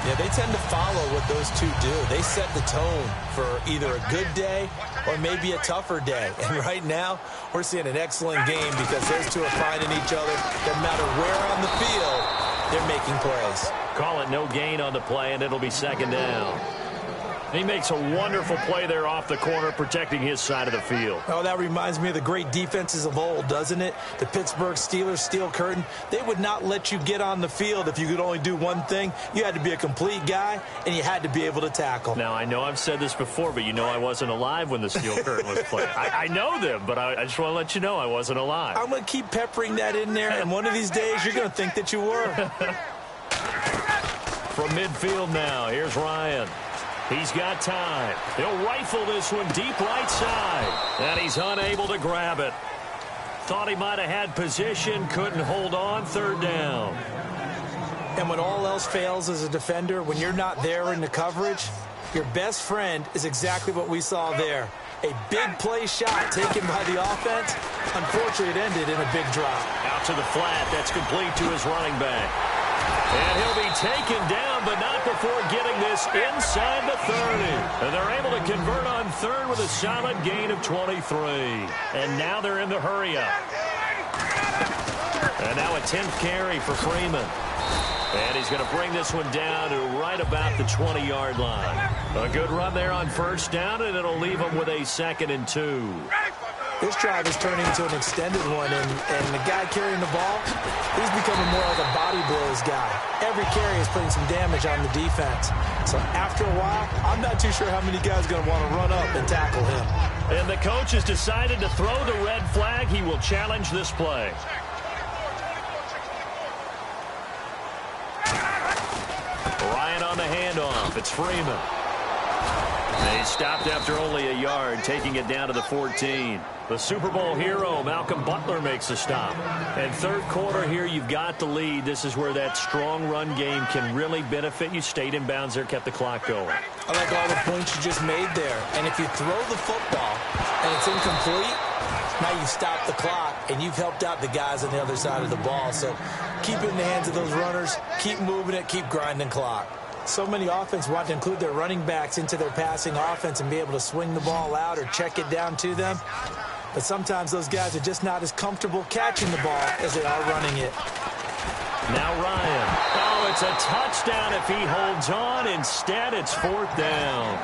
Yeah, they tend to follow what those two do. They set the tone for either a good day or maybe a tougher day. And right now, we're seeing an excellent game because those two are finding each other. No matter where on the field, they're making plays. Call it no gain on the play, and it'll be second down. He makes a wonderful play there off the corner, protecting his side of the field. Oh, that reminds me of the great defenses of old, doesn't it? The Pittsburgh Steelers steel curtain. They would not let you get on the field if you could only do one thing. You had to be a complete guy, and you had to be able to tackle. Now, I know I've said this before, but you know I wasn't alive when the steel curtain was played. I know them, but I just want to let you know I wasn't alive. I'm going to keep peppering that in there, and one of these days you're going to think that you were. From midfield now, here's Ryan. He's got time. He'll rifle this one deep right side. And he's unable to grab it. Thought he might have had position, couldn't hold on, third down. And when all else fails as a defender, when you're not there in the coverage, your best friend is exactly what we saw there. A big play shot taken by the offense. Unfortunately, it ended in a big drop. Out to the flat. That's complete to his running back. And he'll be taken down, but not before getting this inside the 30. And they're able to convert on third with a solid gain of 23. And now they're in the hurry-up. And now a 10th carry for Freeman. And he's going to bring this one down to right about the 20-yard line. A good run there on first down, and it'll leave him with a 2nd and 2. This drive is turning into an extended one, and the guy carrying the ball, he's becoming more like a body blows guy. Every carry is putting some damage on the defense. So after a while, I'm not too sure how many guys are going to want to run up and tackle him. And the coach has decided to throw the red flag. He will challenge this play. Ryan on the handoff. It's Freeman. They stopped after only a yard, taking it down to the 14. The Super Bowl hero, Malcolm Butler, makes a stop. And third quarter here, you've got the lead. This is where that strong run game can really benefit you. Stayed in bounds there, kept the clock going. I like all the points you just made there. And if you throw the football and it's incomplete, now you stop the clock, and you've helped out the guys on the other side of the ball. So keep it in the hands of those runners, keep moving it, keep grinding clock. So many offense want to include their running backs into their passing offense and be able to swing the ball out or check it down to them. But sometimes those guys are just not as comfortable catching the ball as they are running it. Now Ryan. Oh, it's a touchdown if he holds on. Instead, it's 4th down.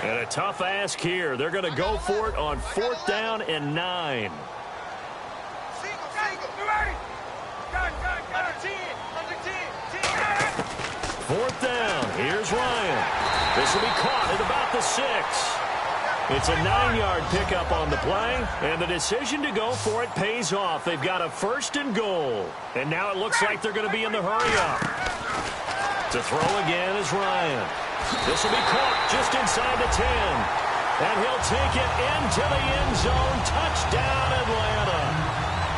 And a tough ask here. They're going to go for it on 4th down and 9. Fourth down. Here's Ryan. This will be caught at about the 6. It's a 9-yard pickup on the play, and the decision to go for it pays off. They've got a 1st and goal, and now it looks like they're going to be in the hurry-up. To throw again is Ryan. This will be caught just inside the 10, and he'll take it into the end zone. Touchdown, Atlanta.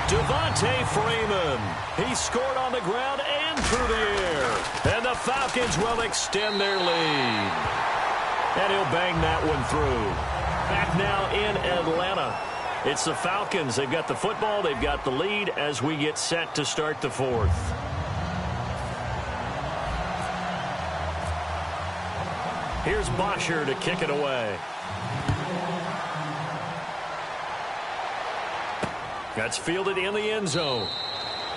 Devontae Freeman. He scored on the ground and through the air. And the Falcons will extend their lead. And he'll bang that one through. Back now in Atlanta. It's the Falcons. They've got the football. They've got the lead as we get set to start the 4th. Here's Bosher to kick it away. That's fielded in the end zone.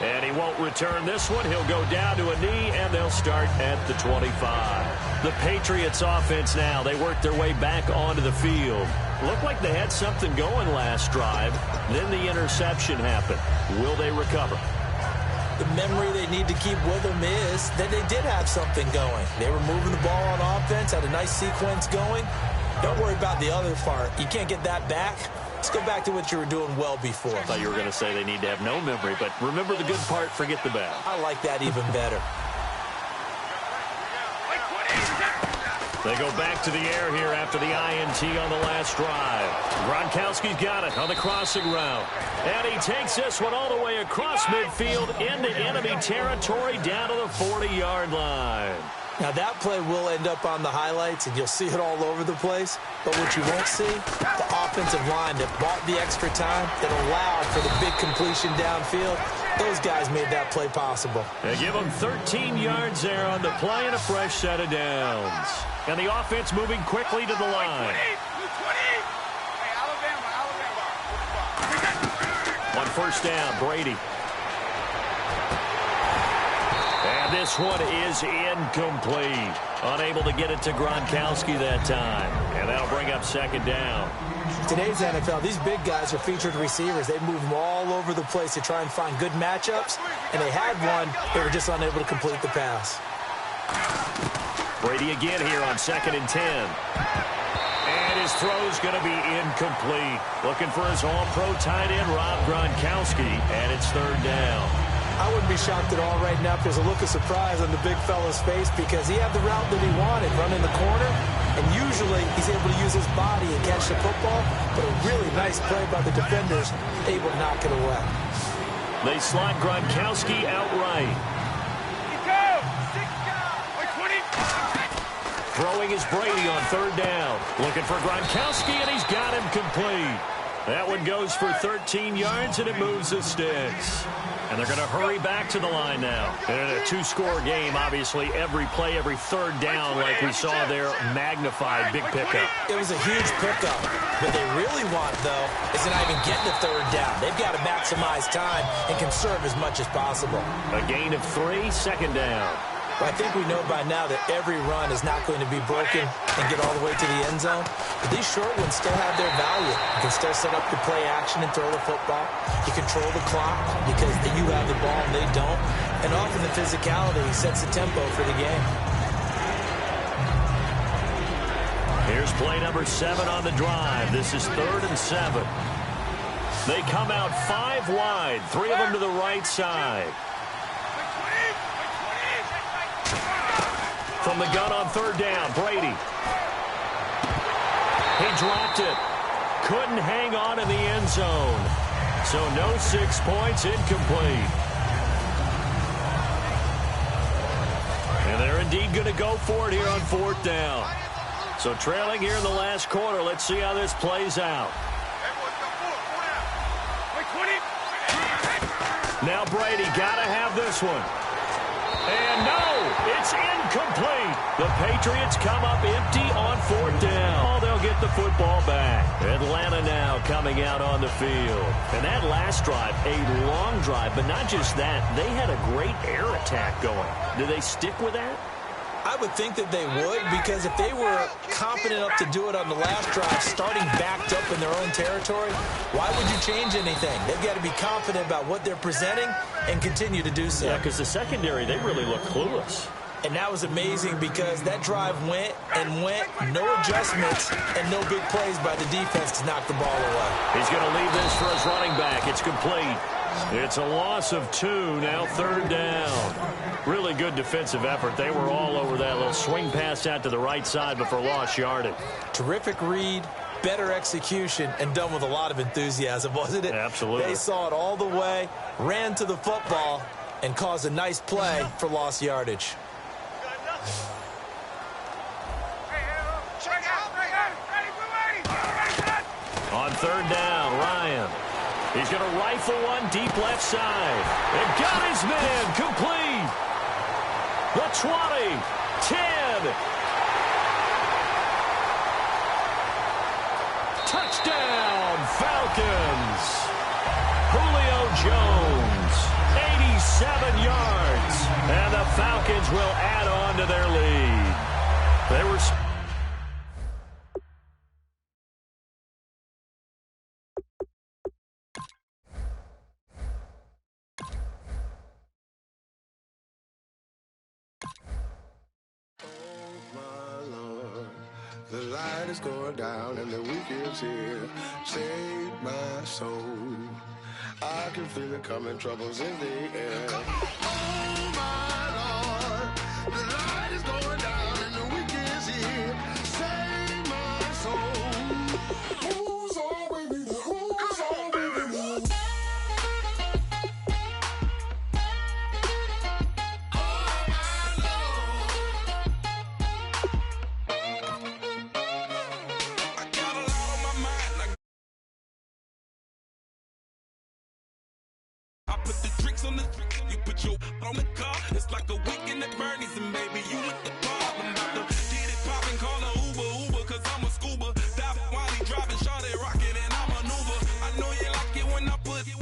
And he won't return this one. He'll go down to a knee, and they'll start at the 25. The Patriots offense now. They work their way back onto the field. Looked like they had something going last drive. Then the interception happened. Will they recover? The memory they need to keep with them is that they did have something going. They were moving the ball on offense, had a nice sequence going. Don't worry about the other part. You can't get that back. Let's go back to what you were doing well before. I thought you were going to say they need to have no memory, but remember the good part, forget the bad. I like that even better. They go back to the air here after the INT on the last drive. Gronkowski's got it on the crossing route. And he takes this one all the way across midfield into enemy territory down to the 40-yard line. Now, that play will end up on the highlights, and you'll see it all over the place. But what you won't see, the offensive line that bought the extra time, that allowed for the big completion downfield, those guys made that play possible. They give them 13 yards there on the play and a fresh set of downs. And the offense moving quickly to the line. On first down, Brady. And this one is incomplete. Unable to get it to Gronkowski that time. And that'll bring up second down. Today's NFL, these big guys are featured receivers. They move them all over the place to try and find good matchups. And they had one. They were just unable to complete the pass. Brady again here on 2nd and 10. And his throw's going to be incomplete. Looking for his all-pro tight end, Rob Gronkowski. And it's third down. I wouldn't be shocked at all right now if there's a look of surprise on the big fella's face because he had the route that he wanted, running the corner, and usually he's able to use his body and catch the football, but a really nice play by the defenders, able to knock it away. They slide Gronkowski outright. Throwing is Brady on third down. Looking for Gronkowski, and he's got him complete. That one goes for 13 yards, and it moves the sticks. And they're going to hurry back to the line now. And in a two-score game, obviously, every play, every third down, like we saw there, magnified big pickup. It was a huge pickup. What they really want, though, is to not even get the third down. They've got to maximize time and conserve as much as possible. A gain of 3, second down. But I think we know by now that every run is not going to be broken and get all the way to the end zone. But these short ones still have their value. You can still set up the play action and throw the football. You control the clock because you have the ball and they don't. And often the physicality sets the tempo for the game. Here's play number 7 on the drive. This is 3rd and 7. They come out 5 wide, 3 of them to the right side. From the gun on third down, Brady. He dropped it. Couldn't hang on in the end zone. So no 6 points, incomplete. And they're indeed going to go for it here on 4th down. So trailing here in the last quarter. Let's see how this plays out. Now Brady got to have this one. And no, it's incomplete. The Patriots come up empty on 4th down. Oh, they'll get the football back. Atlanta now coming out on the field. And that last drive, a long drive, but not just that. They had a great air attack going. Do they stick with that? I would think that they would, because if they were confident enough to do it on the last drive, starting backed up in their own territory, why would you change anything? They've got to be confident about what they're presenting and continue to do so. Yeah, because the secondary, they really look clueless. And that was amazing because that drive went and went, no adjustments, and no big plays by the defense to knock the ball away. He's going to leave this for his running back. It's complete. It's a loss of 2, now 3rd down. Really good defensive effort. They were all over that little swing pass out to the right side before lost yardage. Terrific read, better execution, and done with a lot of enthusiasm, wasn't it? Absolutely. They saw it all the way, ran to the football, and caused a nice play for lost yardage. On 3rd down, Ryan. He's going to rifle one deep left side. And got his man complete. The 20, 10. Touchdown, Falcons. Julio Jones, 87 yards. And the Falcons will add on to their lead. They were... The light is going down and the weekend's here. Save my soul. I can feel it coming, troubles in the air. Oh my Lord, the light is going down and the weekend's here. Save my soul. Who's all with me? Who's all with me? Oh my Lord. put the tricks on the you put your on the car. It's like a weekend at Bernie's and baby, you with the problem. About to get it poppin', call a Uber, cause I'm a scuba. Dive while he driving, shot it rocket and I maneuver. I know you like it when I put it,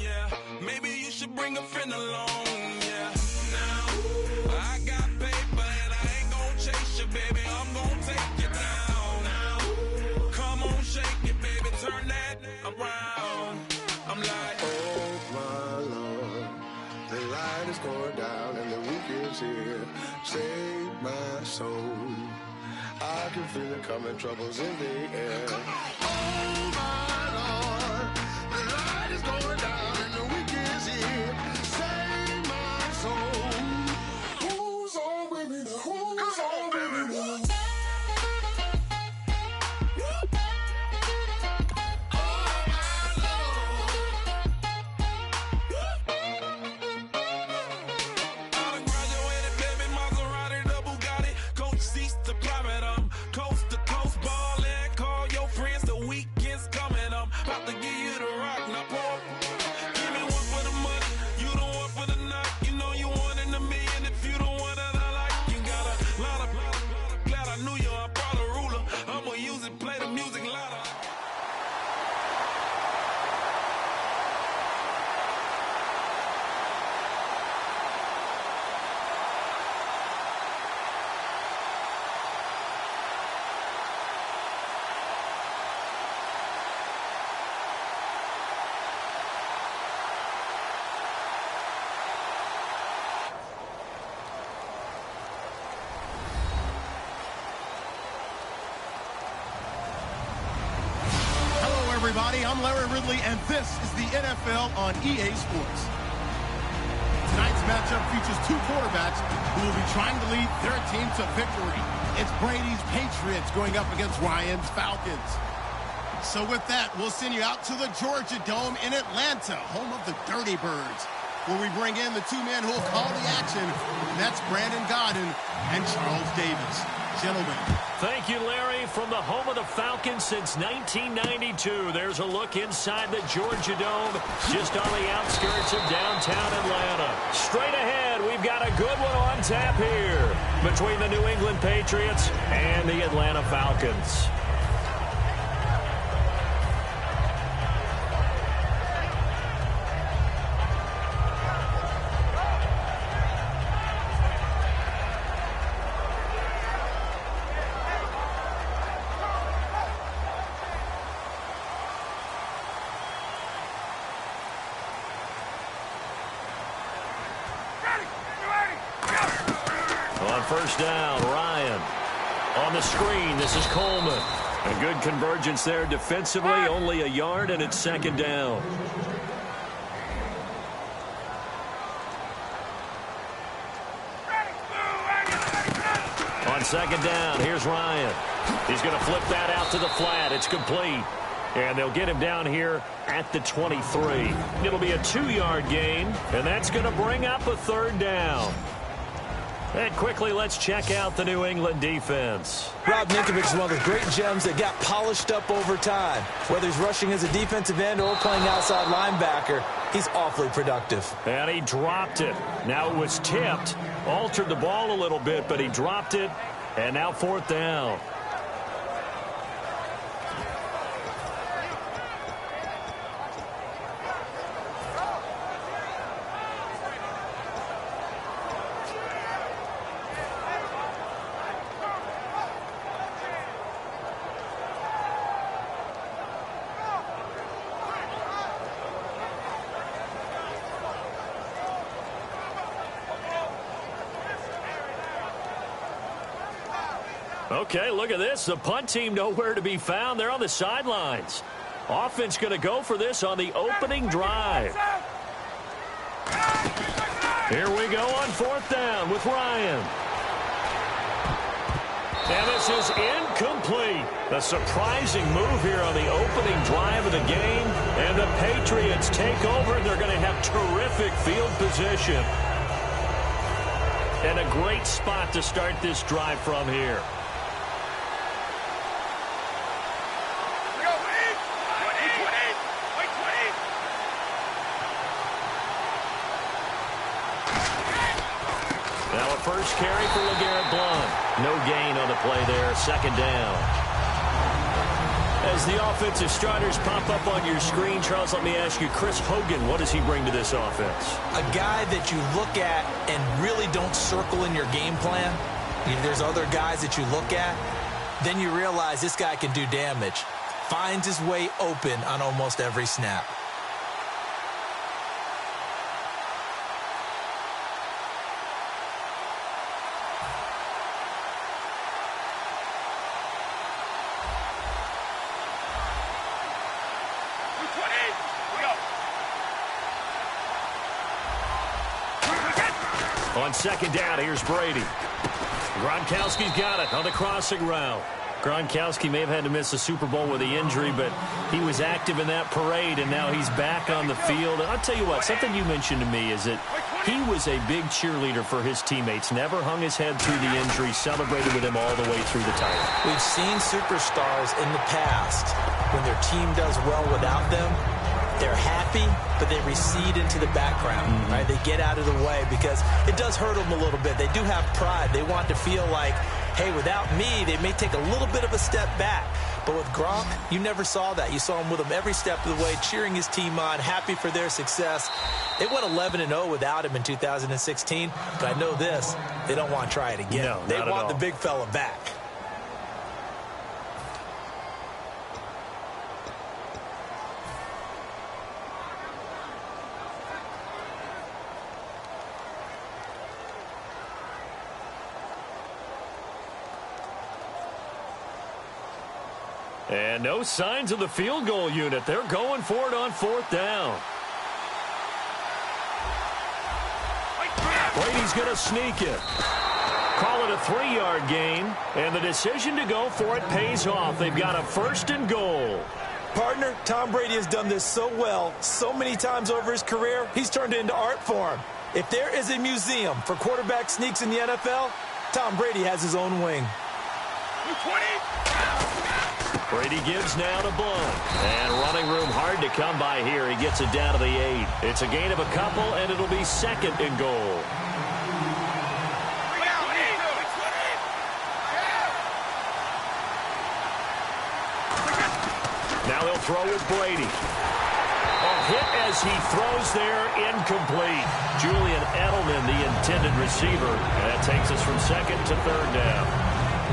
yeah. Maybe you should bring a friend along, yeah. Now, I got paper and I ain't gon' chase you, baby. I'm gon' take you down. Now, come on, shake it, baby. Turn that around. I'm like, Oh my Lord, the light is going down and the week is here. Save my soul. I can feel it coming, troubles in the air. Oh my Lord, the light is going down and the week is here. Save my soul. Who's on with me now? Who's on with me now? Everybody, I'm Larry Ridley, and this is the NFL on EA Sports. Tonight's matchup features two quarterbacks who will be trying to lead their team to victory. It's Brady's Patriots going up against Ryan's Falcons. So with that, we'll send you out to the Georgia Dome in Atlanta, home of the Dirty Birds, where we bring in the two men who will call the action. That's Brandon Godden and Charles Davis. Gentlemen. Thank you, Larry. From the home of the Falcons since 1992, there's a look inside the Georgia Dome, just on the outskirts of downtown Atlanta. Straight ahead, we've got a good one on tap here between the New England Patriots and the Atlanta Falcons. First down, Ryan. On the screen, this is Coleman. A good convergence there defensively, only a yard, and it's second down. On second down, here's Ryan. He's going to flip that out to the flat. It's complete. And they'll get him down here at the 23. It'll be a 2-yard gain, and that's going to bring up a third down. And quickly, let's check out the New England defense. Rob Ninkovich is one of the great gems that got polished up over time. Whether he's rushing as a defensive end or playing outside linebacker, he's awfully productive. And he dropped it. Now it was tipped, altered the ball a little bit, but he dropped it, and now fourth down. Okay, look at this. The punt team nowhere to be found. They're on the sidelines. Offense going to go for this on the opening drive. Here we go on fourth down with Ryan. And this is incomplete. A surprising move here on the opening drive of the game. And the Patriots take over. They're going to have terrific field position. And a great spot to start this drive from here. first carry for LeGarrette Blount. No gain on the play there, second down. As the offensive starters pop up on your screen, Charles, let me ask you, Chris Hogan, what does he bring to this offense? A guy that you look at and really don't circle in your game plan. There's other guys that you look at, then you realize this guy can do damage. Finds his way open on almost every snap. On second down, here's Brady. Gronkowski's got it on the crossing route. Gronkowski may have had to miss the Super Bowl with the injury, but he was active in that parade, and now he's back on the field. And I'll tell you what, something you mentioned to me is that he was a big cheerleader for his teammates, never hung his head through the injury, celebrated with them all the way through the title. We've seen superstars in the past, when their team does well without them, they're happy, but they recede into the background, right? They get out of the way because it does hurt them a little bit. They do have pride. They want to feel like, hey, without me, they may take a little bit of a step back. But with Gronk, you never saw that. You saw him with him every step of the way, cheering his team on, happy for their success. They went 11-0 without him in 2016, but I know this, they don't want to try it again. No, they want the big fella back. And no signs of the field goal unit. They're going for it on fourth down. Brady's going to sneak it. Call it a 3-yard gain, and the decision to go for it pays off. They've got a first and goal. Partner, Tom Brady has done this so well, so many times over his career, he's turned it into art form. If there is a museum for quarterback sneaks in the NFL, Tom Brady has his own wing. 20. Brady gives now to Blount. And running room hard to come by here. He gets it down to the 8. It's a gain of a couple, and it'll be second and goal. Now he'll throw with Brady. A hit as he throws there, incomplete. Julian Edelman, the intended receiver. And that takes us from second to third down.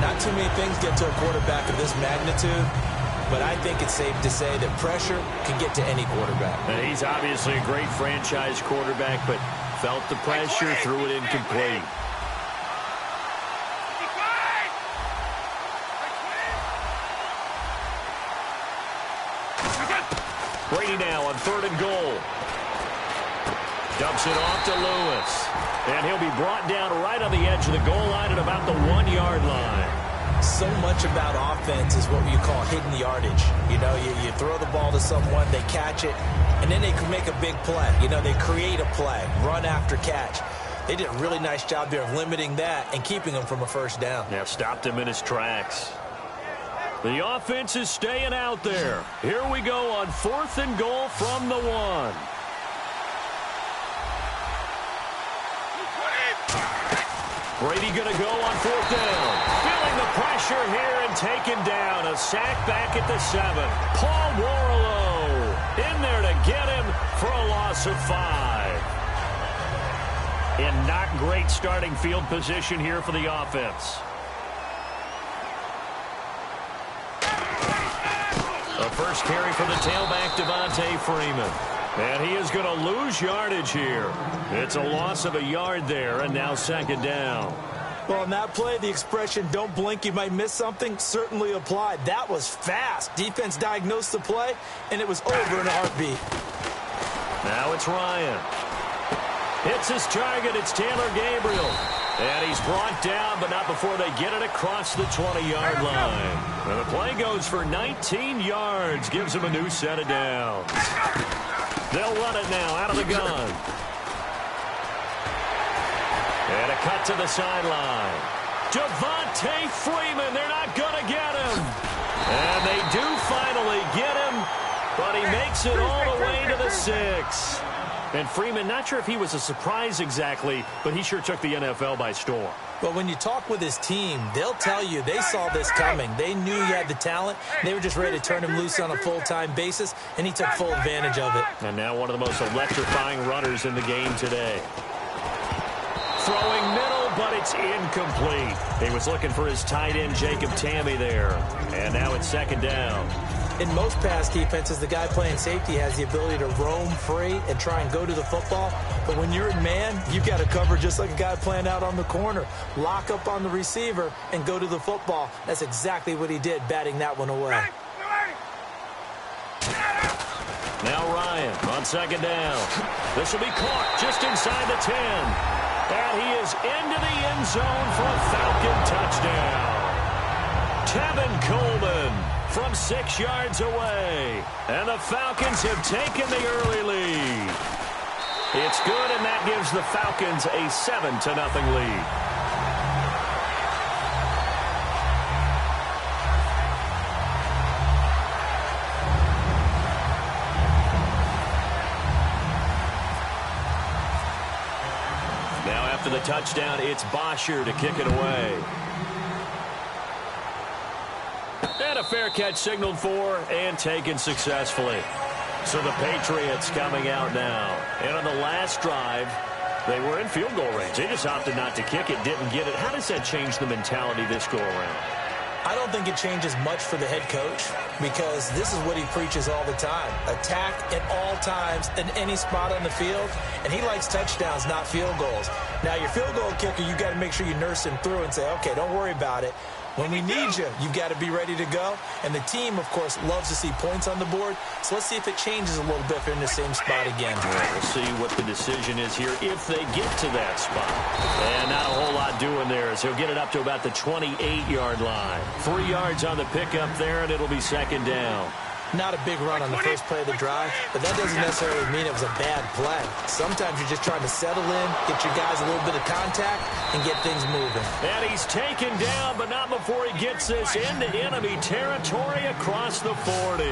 Not too many things get to a quarterback of this magnitude, but I think it's safe to say that pressure can get to any quarterback. And he's obviously a great franchise quarterback, but felt the pressure, threw it incomplete. Brady now on third and goal. Dumps it off to Lewis. And he'll be brought down right on the edge of the goal line at about the 1-yard line. So much about offense is what you call hidden yardage. You know, you throw the ball to someone, they catch it, and then they can make a big play. You know, they create a play, run after catch. They did a really nice job there of limiting that and keeping him from a first down. Yeah, stopped him in his tracks. The offense is staying out there. Here we go on fourth and goal from the 1. Brady going to go on fourth down. Feeling the pressure here and taken down. A sack back at the 7. Paul Warlow in there to get him for a loss of 5. And not great starting field position here for the offense. A first carry for the tailback, Devontae Freeman. And he is going to lose yardage here. It's a loss of a yard there, and now second down. Well, on that play, the expression, don't blink, you might miss something, certainly applied. That was fast. Defense diagnosed the play, and it was over in a heartbeat. Now it's Ryan. Hits his target. It's Taylor Gabriel. And he's brought down, but not before they get it across the 20-yard line. And the play goes for 19 yards. Gives him a new set of downs. They'll run it now out of the gun. And a cut to the sideline. Devontae Freeman, they're not going to get him. And they do finally get him, but he makes it all the way to the 6. And Freeman, not sure if he was a surprise exactly, but he sure took the NFL by storm. Well, when you talk with his team, they'll tell you they saw this coming. They knew he had the talent. They were just ready to turn him loose on a full-time basis, and he took full advantage of it. And now one of the most electrifying runners in the game today. Throwing middle, but it's incomplete. He was looking for his tight end, Jacob Tammy, there. And now it's second down. In most pass defenses, the guy playing safety has the ability to roam free and try and go to the football. But when you're in man, you've got to cover just like a guy playing out on the corner. Lock up on the receiver and go to the football. That's exactly what he did, batting that one away. Now Ryan on second down. This will be caught just inside the 10. And he is into the end zone for a Falcon touchdown. Tevin Coleman from 6 yards away. And the Falcons have taken the early lead. It's good, and that gives the Falcons a 7-0 lead. Now after the touchdown, it's Bosher to kick it away. And a fair catch signaled for and taken successfully. So the Patriots coming out now. And on the last drive, they were in field goal range. They just opted not to kick it, didn't get it. How does that change the mentality this go around? I don't think it changes much for the head coach because this is what he preaches all the time. Attack at all times in any spot on the field, and he likes touchdowns, not field goals. Now, your field goal kicker, you've got to make sure you nurse him through and say, okay, don't worry about it. When we need you, you've got to be ready to go. And the team, of course, loves to see points on the board. So let's see if it changes a little bit if they're in the same spot again. Right, we'll see what the decision is here if they get to that spot. And not a whole lot doing there as he'll get it up to about the 28-yard line. 3 yards on the pickup there, and it'll be second down. Not a big run on the first play of the drive, but that doesn't necessarily mean it was a bad play. Sometimes you're just trying to settle in, get your guys a little bit of contact, and get things moving. And he's taken down, but not before he gets this into enemy territory across the 40.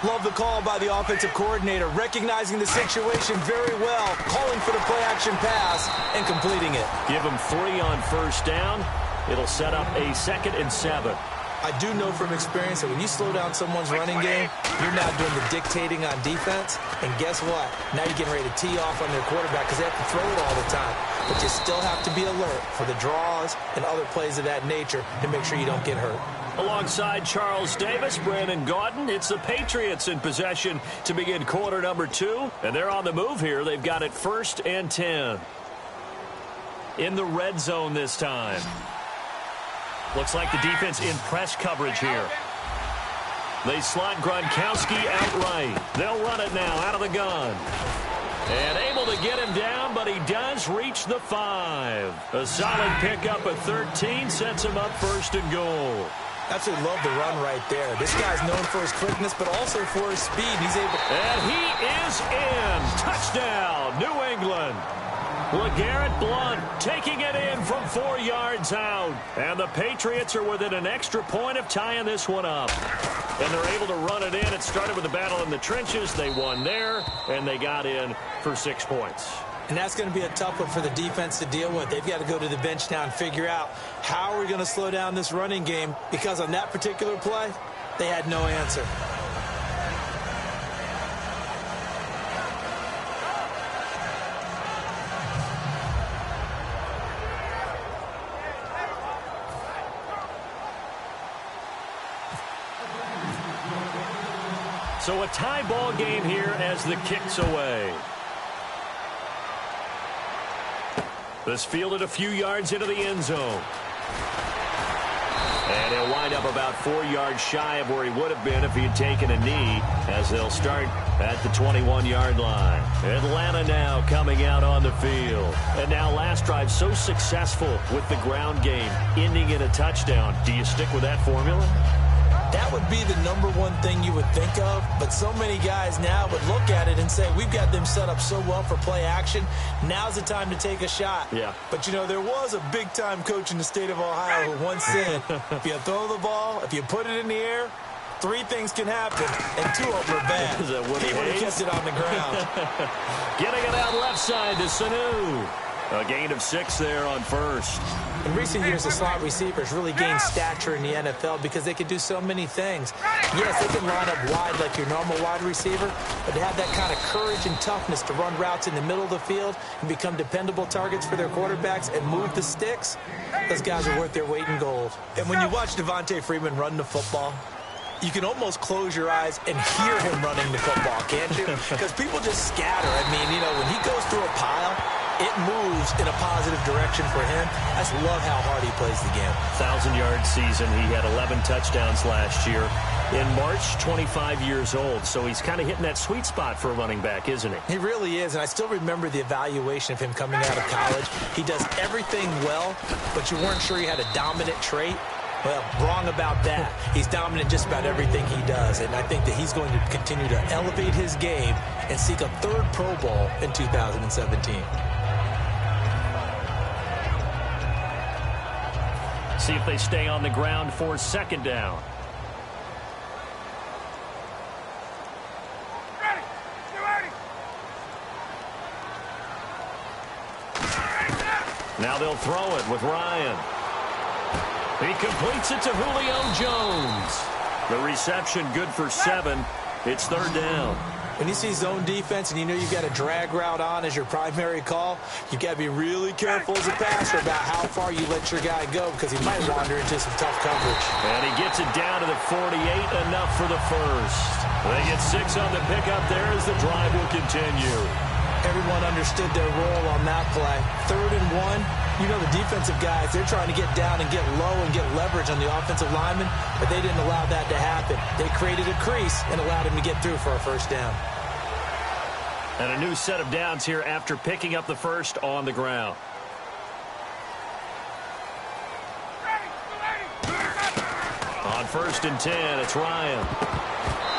Love the call by the offensive coordinator, recognizing the situation very well, calling for the play-action pass, and completing it. Give him 3 on first down. It'll set up a 2nd and 7. I do know from experience that when you slow down someone's running game, you're not doing the dictating on defense. And guess what? Now you're getting ready to tee off on their quarterback because they have to throw it all the time. But you still have to be alert for the draws and other plays of that nature to make sure you don't get hurt. Alongside Charles Davis, Brandon Gaudin, it's the Patriots in possession to begin quarter number 2. And they're on the move here. They've got it 1st and 10. In the red zone this time. Looks like the defense in press coverage here. They slot Gronkowski outright. They'll run it now out of the gun. And able to get him down, but he does reach the 5. A solid pickup at 13 sets him up 1st and goal. Absolutely love the run right there. This guy's known for his quickness, but also for his speed. He's able. And he is in. Touchdown, New England. LeGarrette Blount taking it in from 4 yards out. And the Patriots are within an extra point of tying this one up. And they're able to run it in. It started with a battle in the trenches. They won there, and they got in for 6 points. And that's going to be a tough one for the defense to deal with. They've got to go to the bench now and figure out how are we going to slow down this running game, because on that particular play, they had no answer. So a tie ball game here as the kick's away. This fielded a few yards into the end zone. And he'll wind up about 4 yards shy of where he would have been if he had taken a knee, as they'll start at the 21-yard line. Atlanta now coming out on the field. And now last drive so successful with the ground game, ending in a touchdown. Do you stick with that formula? That would be the #1 thing you would think of, but so many guys now would look at it and say, we've got them set up so well for play action, now's the time to take a shot. Yeah. But, you know, there was a big-time coach in the state of Ohio who once said, if you throw the ball, if you put it in the air, three things can happen, and two of them are bad. Is that what he would have kept it on the ground. Getting it out left side to Sanu. A gain of 6 there on first. In recent years, the slot receivers really gained stature in the NFL because they can do so many things. Yes, they can line up wide like your normal wide receiver, but to have that kind of courage and toughness to run routes in the middle of the field and become dependable targets for their quarterbacks and move the sticks, those guys are worth their weight in gold. And when you watch Devontae Freeman run the football, you can almost close your eyes and hear him running the football, can't you? Because people just scatter. I mean, you know, when he goes through a pile, it moves in a positive direction for him. I just love how hard he plays the game. 1,000-yard season. He had 11 touchdowns last year. In March, 25 years old. So he's kind of hitting that sweet spot for a running back, isn't he? He really is, and I still remember the evaluation of him coming out of college. He does everything well, but you weren't sure he had a dominant trait. Well, wrong about that. He's dominant just about everything he does, and I think that he's going to continue to elevate his game and seek a third Pro Bowl in 2017. See if they stay on the ground for second down. Now they'll throw it with Ryan. He completes it to Julio Jones. The reception good for 7. It's third down. When you see zone defense and you know you've got a drag route on as your primary call, you've got to be really careful as a passer about how far you let your guy go because he might wander into some tough coverage. And he gets it down to the 48, enough for the first. They get 6 on the pickup there as the drive will continue. Everyone understood their role on that play. 3rd and 1. You know the defensive guys, they're trying to get down and get low and get leverage on the offensive lineman, but they didn't allow that to happen. They created a crease and allowed him to get through for a first down. And a new set of downs here after picking up the first on the ground. On 1st and 10, it's Ryan.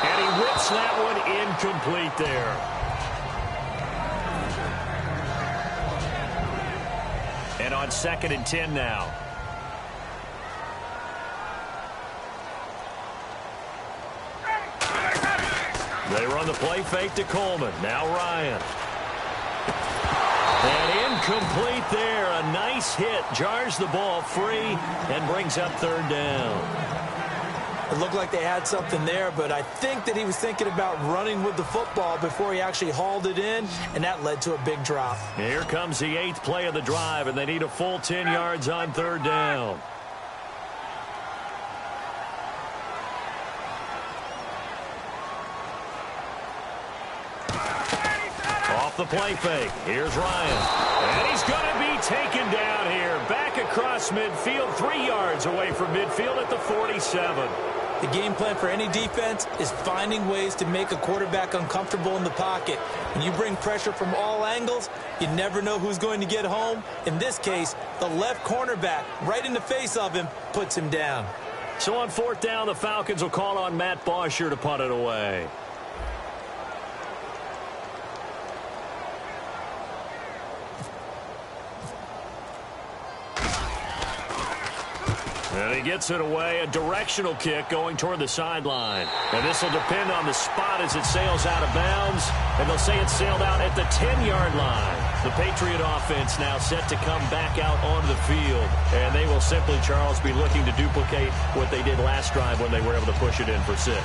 And he whips that one incomplete there. And on 2nd and 10 now. They run the play fake to Coleman. Now Ryan. And incomplete there. A nice hit. Jars the ball free and brings up 3rd down. It looked like they had something there, but I think that he was thinking about running with the football before he actually hauled it in, and that led to a big drop. Here comes the 8th play of the drive, and they need a full 10 yards on 3rd down. Off the play fake. Here's Ryan. And he's going to be taken down here. Back across midfield, 3 yards away from midfield at the 47. The game plan for any defense is finding ways to make a quarterback uncomfortable in the pocket. When you bring pressure from all angles, you never know who's going to get home. In this case, the left cornerback, right in the face of him, puts him down. So on 4th down, the Falcons will call on Matt Bosher to punt it away. And he gets it away, a directional kick going toward the sideline. And this will depend on the spot as it sails out of bounds. And they'll say it sailed out at the 10-yard line. The Patriot offense now set to come back out onto the field. And they will simply, Charles, be looking to duplicate what they did last drive when they were able to push it in for 6.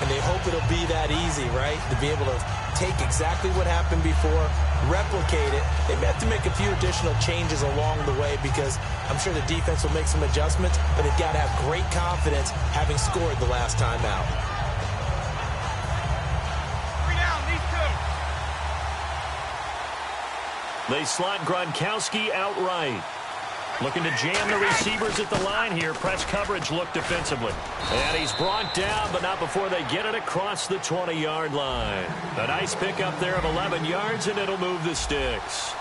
And they hope it'll be that easy, right? To be able to take exactly what happened before, replicate it. They may have to make a few additional changes along the way because I'm sure the defense will make some adjustments, but they've got to have great confidence having scored the last time out. 3 down, these 2. They slot Gronkowski outright. Looking to jam the receivers at the line here. Press coverage look defensively. And he's brought down, but not before they get it across the 20-yard line. A nice pickup there of 11 yards, and it'll move the sticks.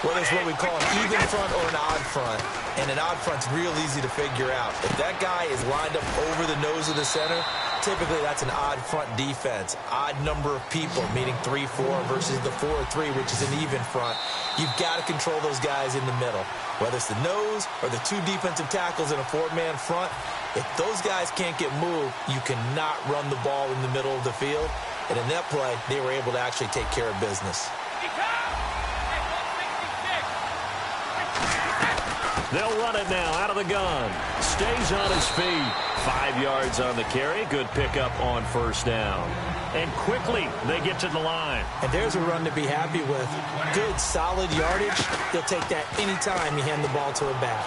Well, that's what we call an even front or an odd front. And an odd front's real easy to figure out. If that guy is lined up over the nose of the center, Typically, that's an odd front defense. Odd number of people, meaning 3-4 versus the 4-3, which is an even front. You've got to control those guys in the middle. Whether it's the nose or the two defensive tackles in a four-man front, if those guys can't get moved, you cannot run the ball in the middle of the field. And in that play, they were able to actually take care of business. They'll run it now out of the gun. Stays on his feet. 5 yards on the carry. Good pickup on first down. And quickly, they get to the line. And there's a run to be happy with. Good, solid yardage. He'll take that anytime you hand the ball to a back.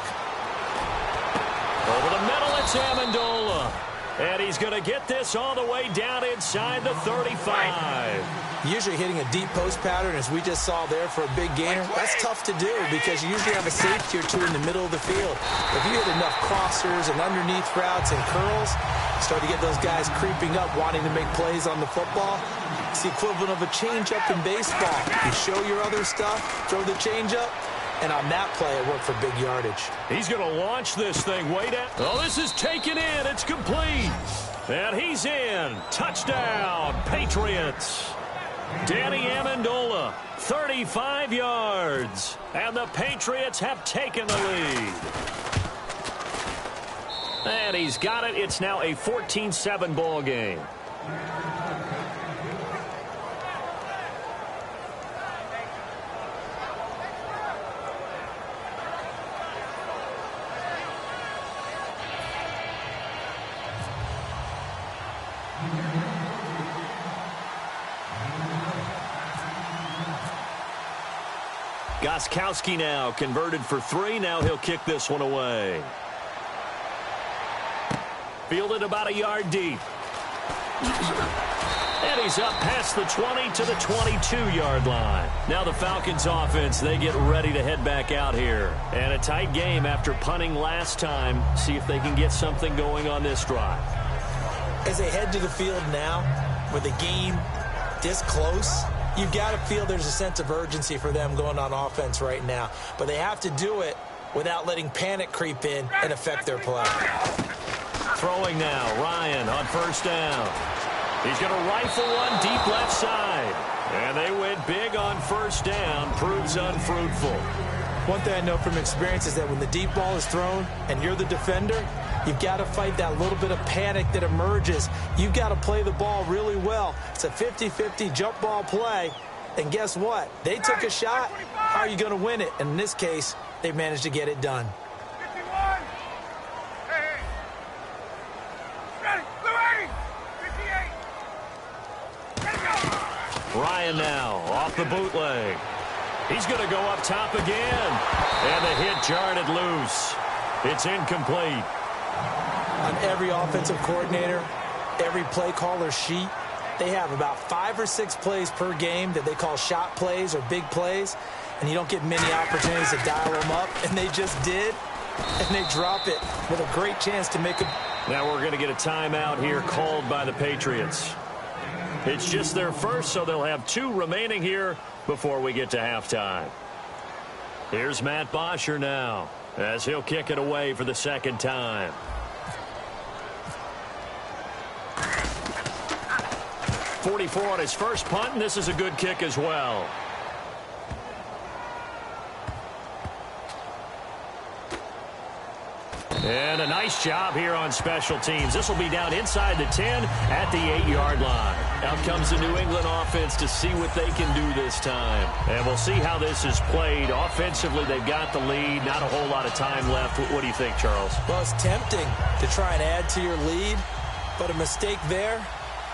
Over the middle, it's Amendola. And he's going to get this all the way down inside the 35. Usually hitting a deep post pattern, as we just saw there for a big gainer, that's tough to do because you usually have a safety or two in the middle of the field. If you hit enough crossers and underneath routes and curls, start to get those guys creeping up, wanting to make plays on the football. It's the equivalent of a changeup in baseball. You show your other stuff, throw the changeup, and on that play, it worked for big yardage. He's going to launch this thing way down. Oh, this is taken in. It's complete. And he's in. Touchdown, Patriots. Danny Amendola, 35 yards. And the Patriots have taken the lead. And he's got it. It's now a 14-7 ball game. Gostkowski now converted for 3. Now he'll kick this one away. Fielded about a yard deep. And he's up past the 20 to the 22-yard line. Now the Falcons offense, they get ready to head back out here. And a tight game after punting last time. See if they can get something going on this drive. As they head to the field now, with the game this close, you've got to feel there's a sense of urgency for them going on offense right now. But they have to do it without letting panic creep in and affect their play. Throwing now, Ryan on first down. He's going to rifle one deep left side. And they went big on first down. Proves unfruitful. One thing I know from experience is that when the deep ball is thrown and you're the defender, you've got to fight that little bit of panic that emerges. You've got to play the ball really well. It's a 50-50 jump ball play. And guess what? They took a shot. How are you going to win it? And in this case, they managed to get it done. Ryan now off the bootleg. He's going to go up top again. And the hit jarred it loose. It's incomplete. On every offensive coordinator, every play caller sheet, they have about 5 or 6 plays per game that they call shot plays or big plays, and you don't get many opportunities to dial them up, and they just did, and they drop it with a great chance to make a... Now we're going to get a timeout here called by the Patriots. It's just their first, so they'll have 2 remaining here before we get to halftime. Here's Matt Bosher now, as he'll kick it away for the second time. 44 on his first punt, and this is a good kick as well. And a nice job here on special teams. This will be down inside the 10 at the 8-yard line. Out comes the New England offense to see what they can do this time. And we'll see how this is played. Offensively, they've got the lead. Not a whole lot of time left. What do you think, Charles? Well, it's tempting to try and add to your lead, but a mistake there,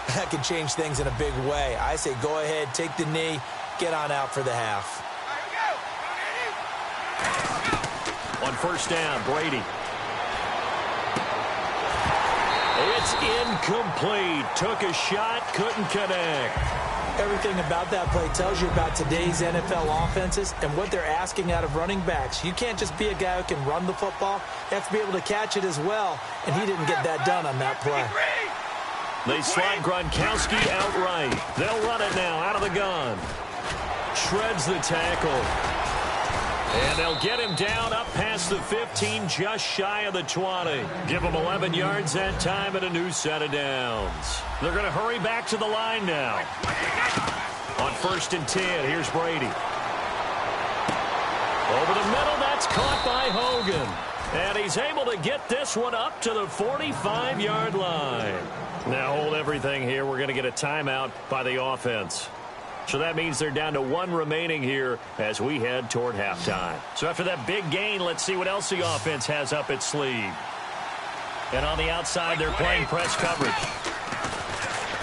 that can change things in a big way. I say go ahead, take the knee, get on out for the half. On first down, Brady. It's incomplete. Took a shot, couldn't connect. Everything about that play tells you about today's NFL offenses and what they're asking out of running backs. You can't just be a guy who can run the football. You have to be able to catch it as well, and he didn't get that done on that play. They slide Gronkowski outright. They'll run it now out of the gun. Shreds the tackle. And they'll get him down up past the 15, just shy of the 20. Give him 11 yards that time and a new set of downs. They're going to hurry back to the line now. On 1st and 10, here's Brady. Over the middle, that's caught by Hogan. And he's able to get this one up to the 45-yard line. Now hold everything here. We're going to get a timeout by the offense. So that means they're down to 1 remaining here as we head toward halftime. So after that big gain, let's see what else the offense has up its sleeve. And on the outside, they're playing press coverage.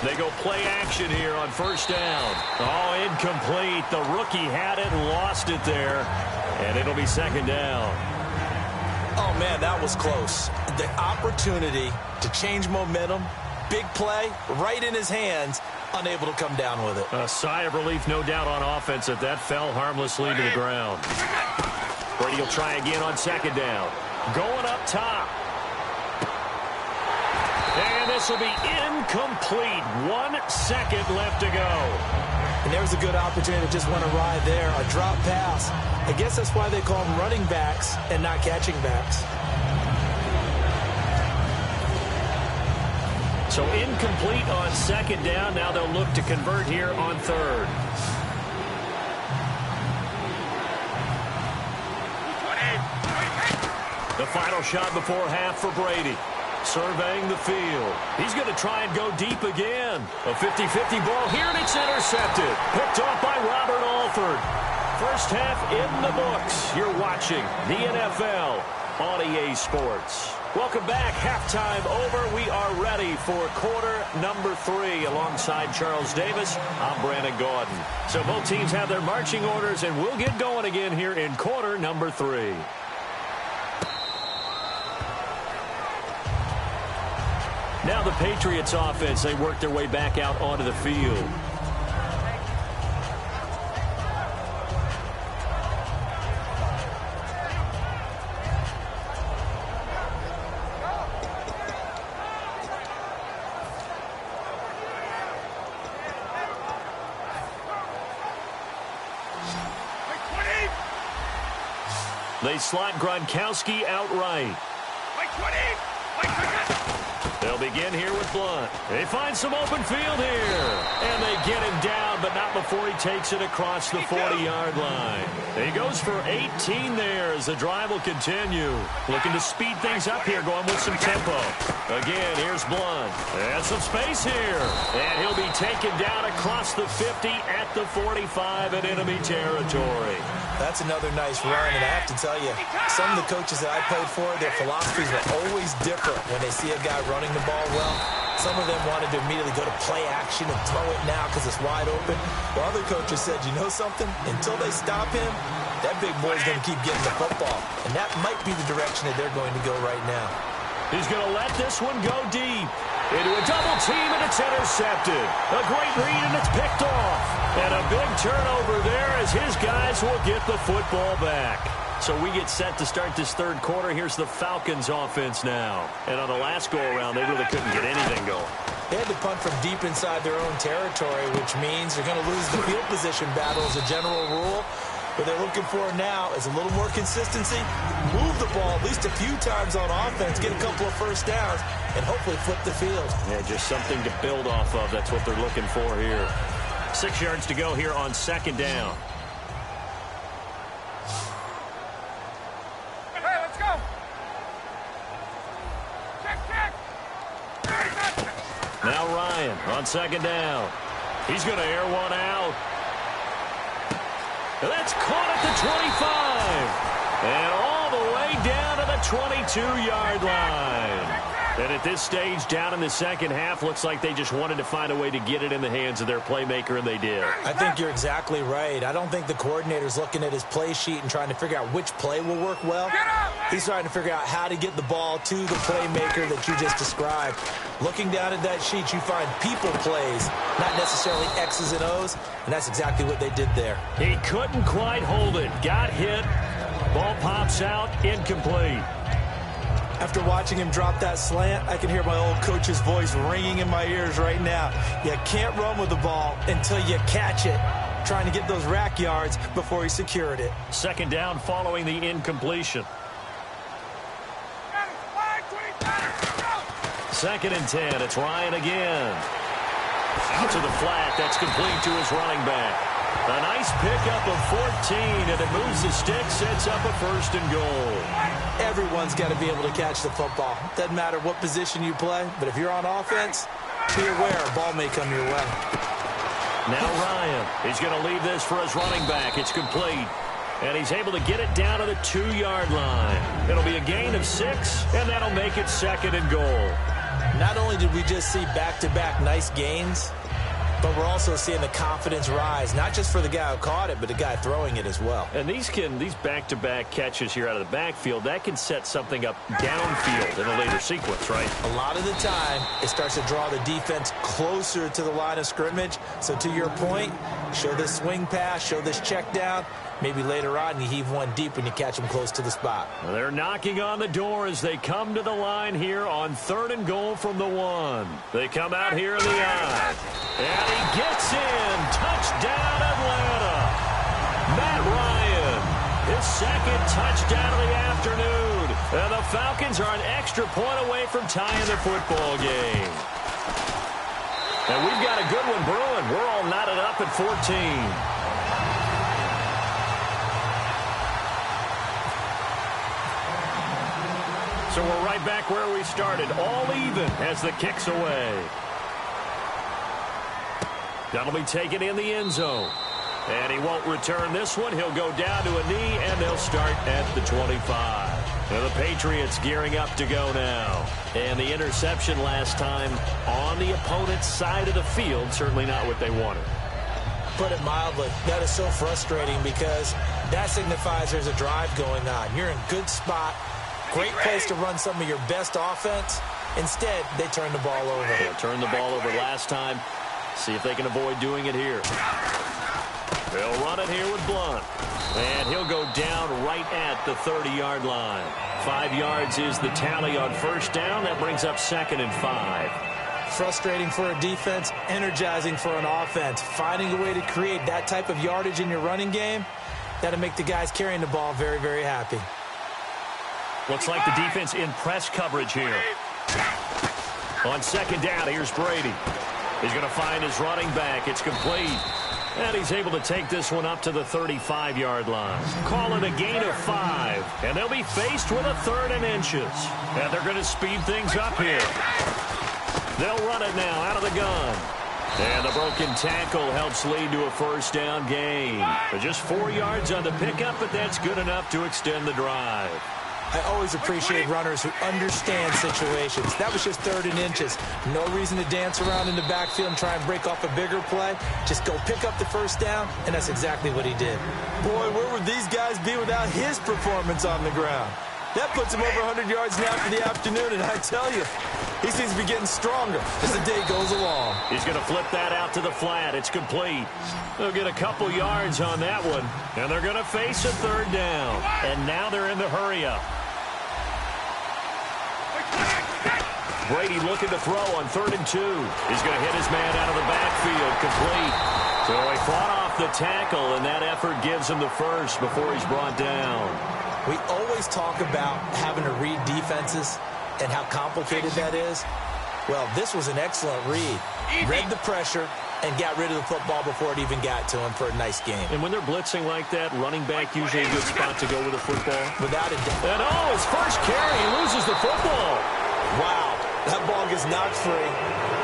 They go play action here on 1st down. Oh, incomplete. The rookie had it and lost it there. And it'll be 2nd down. Oh, man, that was close. The opportunity to change momentum, big play, right in his hands, unable to come down with it. A sigh of relief, no doubt, on offense that fell harmlessly to the ground. Brady will try again on 2nd down. Going up top. And this will be incomplete. 1 second left to go. And there's a good opportunity to just want to ride there. A drop pass. I guess that's why they call them running backs and not catching backs. So incomplete on 2nd down. Now they'll look to convert here on 3rd. The final shot before half for Brady. Surveying the field. He's going to try and go deep again. A 50-50 ball here, and it's intercepted. Picked off by Robert Alford. First half in the books. You're watching the NFL on EA Sports. Welcome back. Halftime over. We are ready for quarter number 3. Alongside Charles Davis, I'm Brandon Gordon. So both teams have their marching orders, and we'll get going again here in quarter number 3. Now the Patriots offense, they work their way back out onto the field. They slot Gronkowski outright. They'll begin here with Blunt. They find some open field here. And they get him down, but not before he takes it across the 40-yard line. He goes for 18 there as the drive will continue. Looking to speed things up here, going with some tempo. Again, here's Blunt. And some space here. And he'll be taken down across the 50 at the 45 in enemy territory. That's another nice run, and I have to tell you, some of the coaches that I played for, their philosophies were always different when they see a guy running the ball well. Some of them wanted to immediately go to play action and throw it now because it's wide open. While other coaches said, you know something? Until they stop him, that big boy's going to keep getting the football. And that might be the direction that they're going to go right now. He's going to let this one go deep. Into a double team, and it's intercepted. A great read, and it's picked off. And a big turnover there as his guys will get the football back. So we get set to start this 3rd quarter. Here's the Falcons offense now. And on the last go-around, they really couldn't get anything going. They had to punt from deep inside their own territory, which means they're going to lose the field position battle as a general rule. What they're looking for now is a little more consistency, move the ball at least a few times on offense, get a couple of first downs, and hopefully flip the field. Yeah, just something to build off of. That's what they're looking for here. 6 yards to go here on 2nd down. Hey, let's go. Check. Now Ryan on 2nd down. He's going to air one out. That's caught at the 25. And all the way down to the 22-yard line. And at this stage, down in the second half, looks like they just wanted to find a way to get it in the hands of their playmaker, and they did. I think you're exactly right. I don't think the coordinator's looking at his play sheet and trying to figure out which play will work well. He's trying to figure out how to get the ball to the playmaker that you just described. Looking down at that sheet, you find people plays, not necessarily X's and O's, and that's exactly what they did there. He couldn't quite hold it. Got hit. Ball pops out. Incomplete. After watching him drop that slant, I can hear my old coach's voice ringing in my ears right now. You can't run with the ball until you catch it. trying to get those rack yards before he secured it. Second down following the incompletion. Second and 10. It's Ryan again. Out to the flat. That's complete to his running back. A nice pickup of 14, and it moves the stick, sets up a first and goal. Everyone's got to be able to catch the football. Doesn't matter what position you play, but if you're on offense, be aware a ball may come your way. Now Ryan, he's going to leave this for his running back. It's complete, and he's able to get it down to the 2-yard line. It'll be a gain of 6, and that'll make it second and goal. Not only did we just see back-to-back nice gains, but we're also seeing the confidence rise, not just for the guy who caught it, but the guy throwing it as well. And these back-to-back catches here out of the backfield, that can set something up downfield in a later sequence, right? A lot of the time, it starts to draw the defense closer to the line of scrimmage. So to your point, show this swing pass, show this check down. Maybe later on you heave one deep when you catch them close to the spot. Well, they're knocking on the door as they come to the line here on 3rd and goal from the 1. They come out here in the I. And he gets in. Touchdown, Atlanta. Matt Ryan, his second touchdown of the afternoon. And the Falcons are an extra point away from tying the football game. And we've got a good one brewing. We're all knotted up at 14. So we're right back where we started, all even as the kick's away. That'll be taken in the end zone. And he won't return this one. He'll go down to a knee, and they'll start at the 25. And the Patriots gearing up to go now. And the interception last time on the opponent's side of the field, certainly not what they wanted. Put it mildly, that is so frustrating because that signifies there's a drive going on. You're in good spot. Great place to run some of your best offense. Instead, they turn the ball over. They turned the ball over last time. See if they can avoid doing it here. They'll run it here with Blunt. And he'll go down right at the 30-yard line. 5 yards is the tally on first down. That brings up 2nd and 5. Frustrating for a defense, energizing for an offense. Finding a way to create that type of yardage in your running game, that'll make the guys carrying the ball very, very happy. Looks like the defense in press coverage here. On 2nd down, here's Brady. He's going to find his running back. It's complete. And he's able to take this one up to the 35-yard line. Call it a gain of 5. And they'll be faced with a 3rd and inches. And they're going to speed things up here. They'll run it now out of the gun. And the broken tackle helps lead to a first down gain. But just 4 yards on the pickup, but that's good enough to extend the drive. I always appreciate runners who understand situations. That was just 3rd and inches. No reason to dance around in the backfield and try and break off a bigger play. Just go pick up the first down, and that's exactly what he did. Boy, where would these guys be without his performance on the ground? That puts him over 100 yards now for the afternoon, and I tell you, he seems to be getting stronger as the day goes along. He's going to flip that out to the flat. It's complete. They'll get a couple yards on that one, and they're going to face a 3rd down. And now they're in the hurry-up. Brady looking to throw on 3rd and 2. He's going to hit his man out of the backfield, complete. So he fought off the tackle, and that effort gives him the first before he's brought down. We always talk about having to read defenses and how complicated that is. Well, this was an excellent read. Read the pressure and got rid of the football before it even got to him for a nice game. And when they're blitzing like that, running back usually a good spot to go with the football. Without a doubt. And his first carry, he loses the football. Wow, that ball gets knocked free,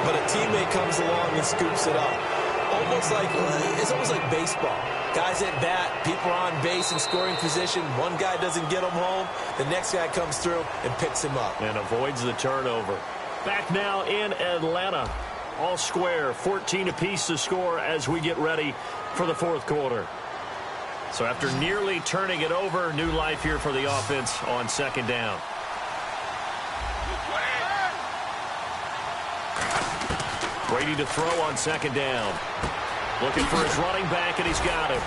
but a teammate comes along and scoops it up. It's almost like baseball. Guys at bat, people are on base in scoring position. One guy doesn't get him home. The next guy comes through and picks him up. And avoids the turnover. Back now in Atlanta. All square, 14 apiece to score as we get ready for the 4th quarter. So after nearly turning it over, new life here for the offense on 2nd down. Brady to throw on 2nd down. Looking for his running back, and he's got him.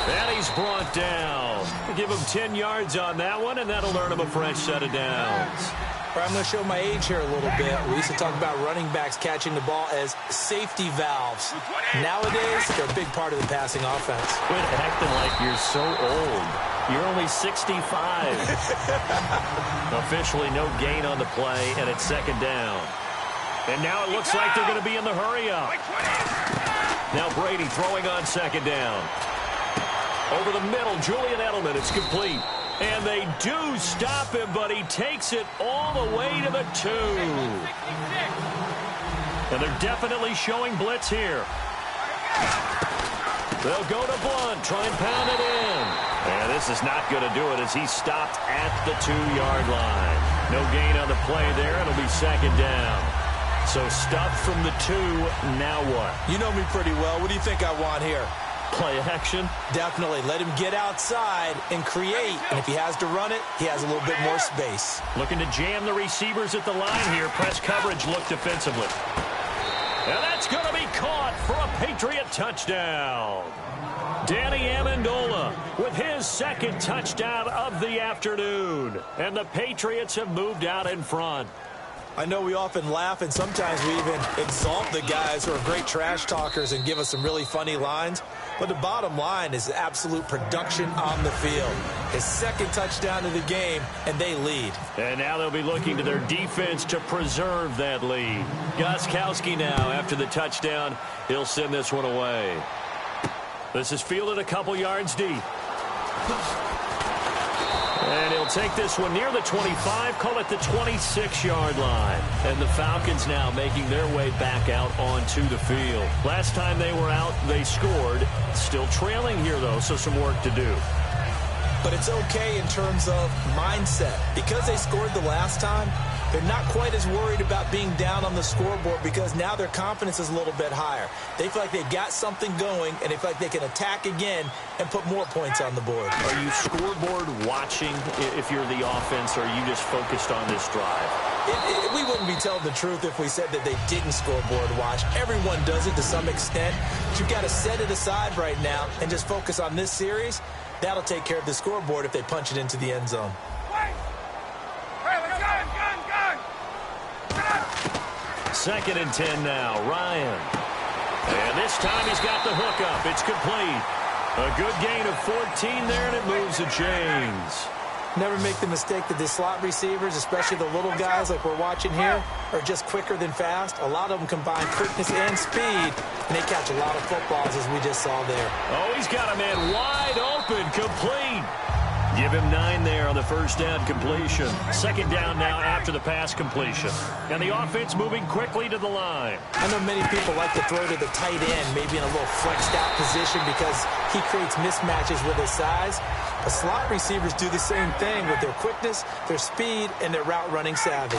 And he's brought down. We'll give him 10 yards on that one, and that'll earn him a fresh set of downs. All right, I'm going to show my age here a little bit. We used to talk about running backs catching the ball as safety valves. Nowadays, they're a big part of the passing offense. Quit acting like you're so old. You're only 65. Officially no gain on the play, and it's second down. And now it looks like they're going to be in the hurry-up. Now Brady throwing on second down. Over the middle, Julian Edelman. It's complete. And they do stop him, but he takes it all the way to the 2. And they're definitely showing blitz here. They'll go to Blunt, try and pound it in. And this is not going to do it as he's stopped at the 2-yard line. No gain on the play there. It'll be second down. So stuffed from the 2, now what? You know me pretty well. What do you think I want here? Play action? Definitely. Let him get outside and create. And if he has to run it, he has a little bit more space. Looking to jam the receivers at the line here. Press coverage look defensively. And that's going to be caught for a Patriot touchdown. Danny Amendola with his second touchdown of the afternoon. And the Patriots have moved out in front. I know we often laugh, and sometimes we even exalt the guys who are great trash talkers and give us some really funny lines. But the bottom line is absolute production on the field. His second touchdown of the game, and they lead. And now they'll be looking to their defense to preserve that lead. Gostkowski now, after the touchdown, he'll send this one away. This is fielded a couple yards deep. And he'll take this one near the 25, call it the 26-yard line. And the Falcons now making their way back out onto the field. Last time they were out, they scored. Still trailing here, though, so some work to do. But it's okay in terms of mindset. Because they scored the last time, they're not quite as worried about being down on the scoreboard because now their confidence is a little bit higher. They feel like they've got something going, and they feel like they can attack again and put more points on the board. Are you scoreboard watching if you're the offense, or are you just focused on this drive? We wouldn't be telling the truth if we said that they didn't scoreboard watch. Everyone does it to some extent. But you've got to set it aside right now and just focus on this series. That'll take care of the scoreboard if they punch it into the end zone. Second and 10 now, Ryan. And this time he's got the hookup. It's complete. A good gain of 14 there, and it moves the chains. Never make the mistake that the slot receivers, especially the little guys like we're watching here, are just quicker than fast. A lot of them combine quickness and speed, and they catch a lot of footballs, as we just saw there. Oh, he's got a man wide open, complete. Give him 9 there on the first down completion. Second down now after the pass completion. And the offense moving quickly to the line. I know many people like to throw to the tight end, maybe in a little flexed out position because he creates mismatches with his size. But slot receivers do the same thing with their quickness, their speed, and their route running savvy.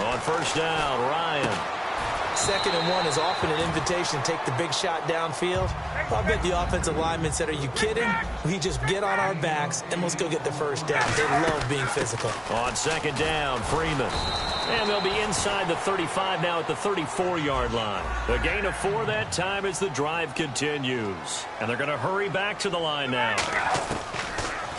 On first down, Ryan. Second and 1 is often an invitation to take the big shot downfield. Well, I bet the offensive linemen said, are you kidding? We just get on our backs and let's go get the first down. They love being physical. On second down, Freeman. And they'll be inside the 35 now at the 34-yard line. The gain of 4 that time as the drive continues. And they're going to hurry back to the line now.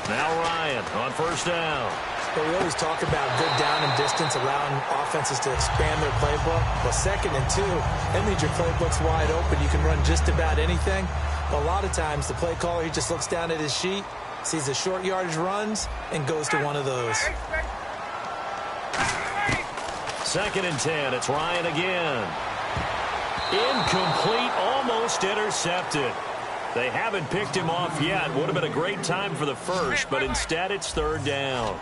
Now Ryan on first down. But we always talk about good down and distance, allowing offenses to expand their playbook. Well, second and 2, that means your playbook's wide open. You can run just about anything. But a lot of times, the play caller, he just looks down at his sheet, sees the short yardage runs, and goes to one of those. Second and 10, it's Ryan again. Incomplete, almost intercepted. They haven't picked him off yet. Would have been a great time for the first, but instead it's third down.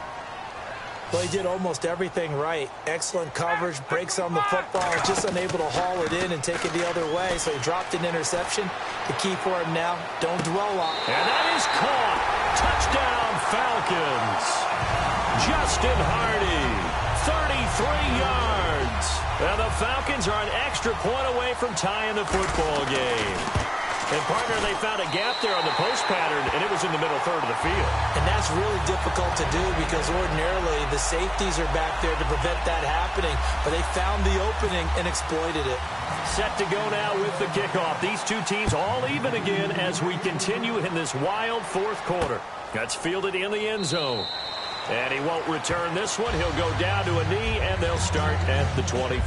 Well, he did almost everything right. Excellent coverage, breaks on the football, just unable to haul it in and take it the other way. So he dropped an interception. The key for him now, don't dwell on it. And that is caught. Touchdown, Falcons. Justin Hardy, 33 yards. And the Falcons are an extra point away from tying the football game. And, partner, they found a gap there on the post pattern, and it was in the middle third of the field. And that's really difficult to do because ordinarily the safeties are back there to prevent that happening. But they found the opening and exploited it. Set to go now with the kickoff. These two teams all even again as we continue in this wild fourth quarter. That's fielded in the end zone. And he won't return this one. He'll go down to a knee, and they'll start at the 25.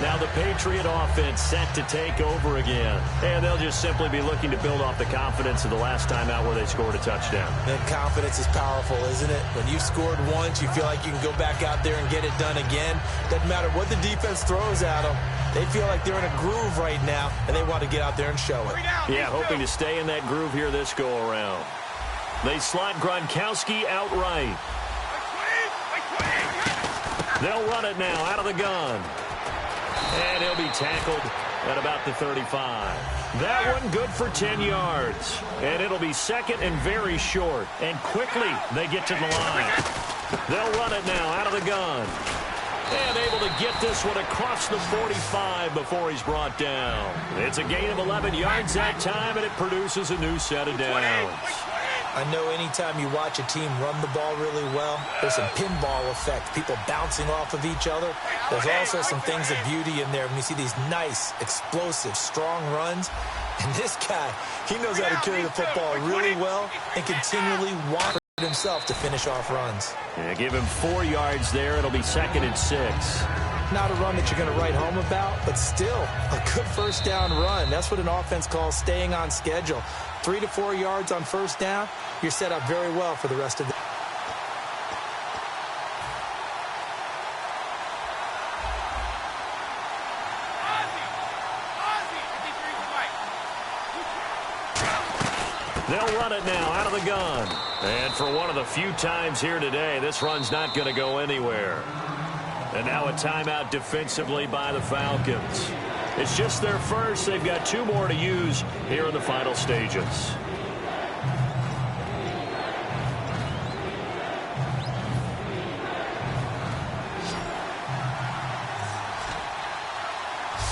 Now the Patriot offense set to take over again. And they'll just simply be looking to build off the confidence of the last time out where they scored a touchdown. And confidence is powerful, isn't it? When you've scored once, you feel like you can go back out there and get it done again. Doesn't matter what the defense throws at them. They feel like they're in a groove right now, and they want to get out there and show it. Yeah, hoping to stay in that groove here this go-around. They slot Gronkowski outright. They'll run it now out of the gun. And he'll be tackled at about the 35. That one good for 10 yards. And it'll be second and very short. And quickly they get to the line. They'll run it now out of the gun. And able to get this one across the 45 before he's brought down. It's a gain of 11 yards that time, and it produces a new set of downs. I know anytime you watch a team run the ball really well, there's some pinball effect, people bouncing off of each other. There's also some things of beauty in there when you see these nice, explosive, strong runs. And this guy, he knows how to carry the football really well and continually want himself to finish off runs. Yeah, give him 4 yards there. It'll be second and 6. Not a run that you're going to write home about, but still a good first down run. That's what an offense calls staying on schedule. 3 to 4 yards on first down, you're set up very well for the rest of the... They'll run it now out of the gun. And for one of the few times here today, this run's not going to go anywhere. And now a timeout defensively by the Falcons. It's just their first. They've got 2 more to use here in the final stages.